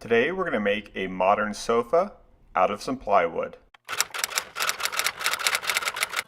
Today we're going to make a modern sofa out of some plywood.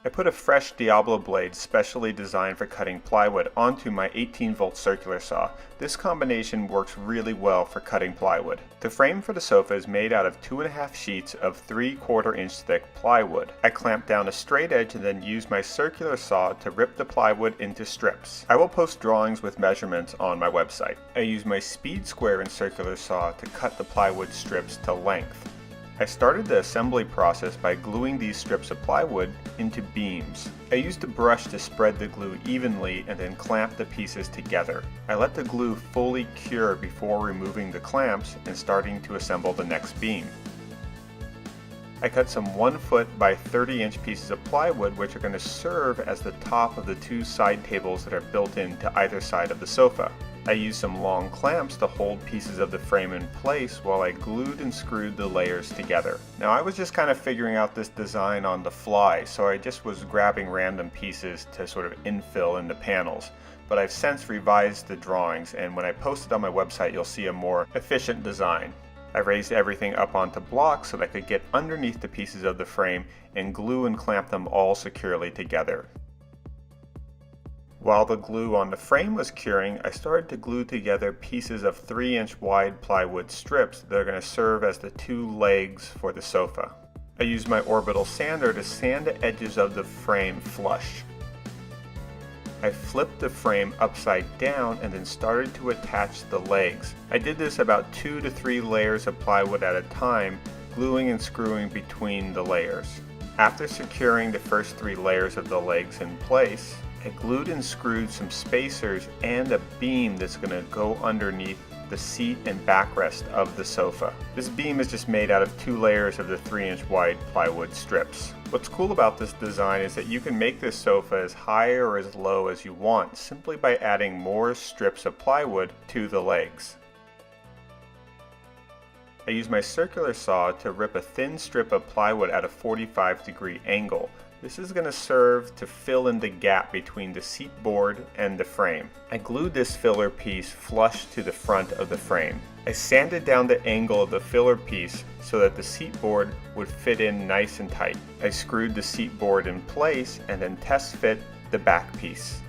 I put a fresh Diablo blade specially designed for cutting plywood onto my 18-volt circular saw. This combination works really well for cutting plywood. The frame for the sofa is made out of 2.5 sheets of 3/4 inch thick plywood. I clamped down a straight edge and then used my circular saw to rip the plywood into strips. I will post drawings with measurements on my website. I used my speed square and circular saw to cut the plywood strips to length. I started the assembly process by gluing these strips of plywood into beams. I used a brush to spread the glue evenly and then clamp the pieces together. I let the glue fully cure before removing the clamps and starting to assemble the next beam. I cut some 1 foot by 30 inch pieces of plywood which are going to serve as the top of the 2 side tables that are built into either side of the sofa. I used some long clamps to hold pieces of the frame in place while I glued and screwed the layers together. Now I was just kind of figuring out this design on the fly, so I just was grabbing random pieces to sort of infill in the panels. But I've since revised the drawings, and when I post it on my website you'll see a more efficient design. I raised everything up onto blocks so that I could get underneath the pieces of the frame and glue and clamp them all securely together. While the glue on the frame was curing, I started to glue together pieces of 3-inch wide plywood strips that are going to serve as the 2 legs for the sofa. I used my orbital sander to sand the edges of the frame flush. I flipped the frame upside down and then started to attach the legs. I did this about 2 to 3 layers of plywood at a time, gluing and screwing between the layers. After securing the first 3 layers of the legs in place, I glued and screwed some spacers and a beam that's going to go underneath the seat and backrest of the sofa. This beam is just made out of 2 layers of the 3-inch wide plywood strips. What's cool about this design is that you can make this sofa as high or as low as you want simply by adding more strips of plywood to the legs. I used my circular saw to rip a thin strip of plywood at a 45-degree angle. This is going to serve to fill in the gap between the seat board and the frame. I glued this filler piece flush to the front of the frame. I sanded down the angle of the filler piece so that the seat board would fit in nice and tight. I screwed the seat board in place and then test fit the back piece.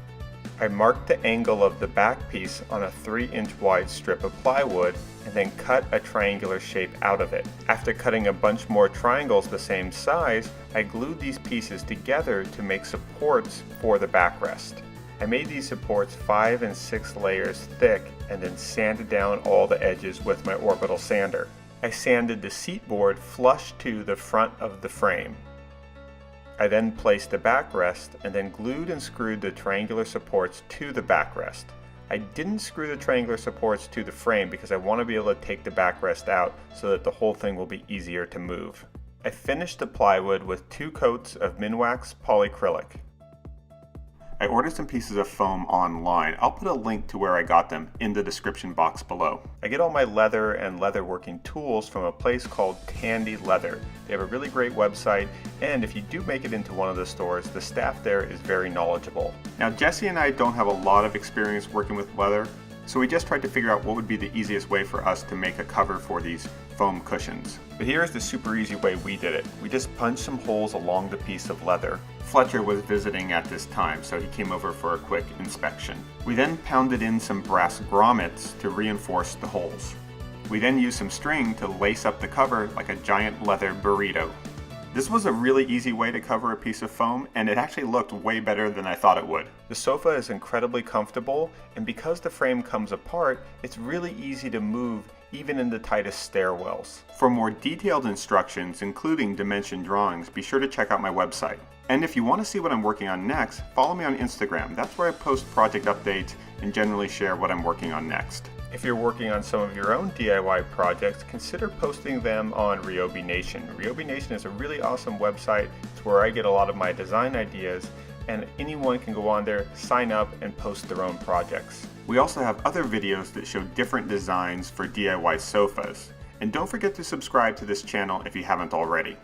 I marked the angle of the back piece on a 3-inch wide strip of plywood and then cut a triangular shape out of it. After cutting a bunch more triangles the same size, I glued these pieces together to make supports for the backrest. I made these supports 5 and 6 layers thick and then sanded down all the edges with my orbital sander. I sanded the seat board flush to the front of the frame. I then placed the backrest and then glued and screwed the triangular supports to the backrest. I didn't screw the triangular supports to the frame because I want to be able to take the backrest out so that the whole thing will be easier to move. I finished the plywood with 2 coats of Minwax polyacrylic. I ordered some pieces of foam online. I'll put a link to where I got them in the description box below. I get all my leather and leatherworking tools from a place called Tandy Leather. They have a really great website, and if you do make it into one of the stores, the staff there is very knowledgeable. Now Jesse and I don't have a lot of experience working with leather, so we just tried to figure out what would be the easiest way for us to make a cover for these foam cushions. But here's the super easy way we did it. We just punched some holes along the piece of leather. Fletcher was visiting at this time, so he came over for a quick inspection. We then pounded in some brass grommets to reinforce the holes. We then used some string to lace up the cover like a giant leather burrito. This was a really easy way to cover a piece of foam, and it actually looked way better than I thought it would. The sofa is incredibly comfortable, and because the frame comes apart, it's really easy to move even in the tightest stairwells. For more detailed instructions, including dimension drawings, be sure to check out my website. And if you want to see what I'm working on next, follow me on Instagram. That's where I post project updates and generally share what I'm working on next. If you're working on some of your own DIY projects, consider posting them on Ryobi Nation. Ryobi Nation is a really awesome website. It's where I get a lot of my design ideas, and anyone can go on there, sign up, and post their own projects. We also have other videos that show different designs for DIY sofas. And don't forget to subscribe to this channel if you haven't already.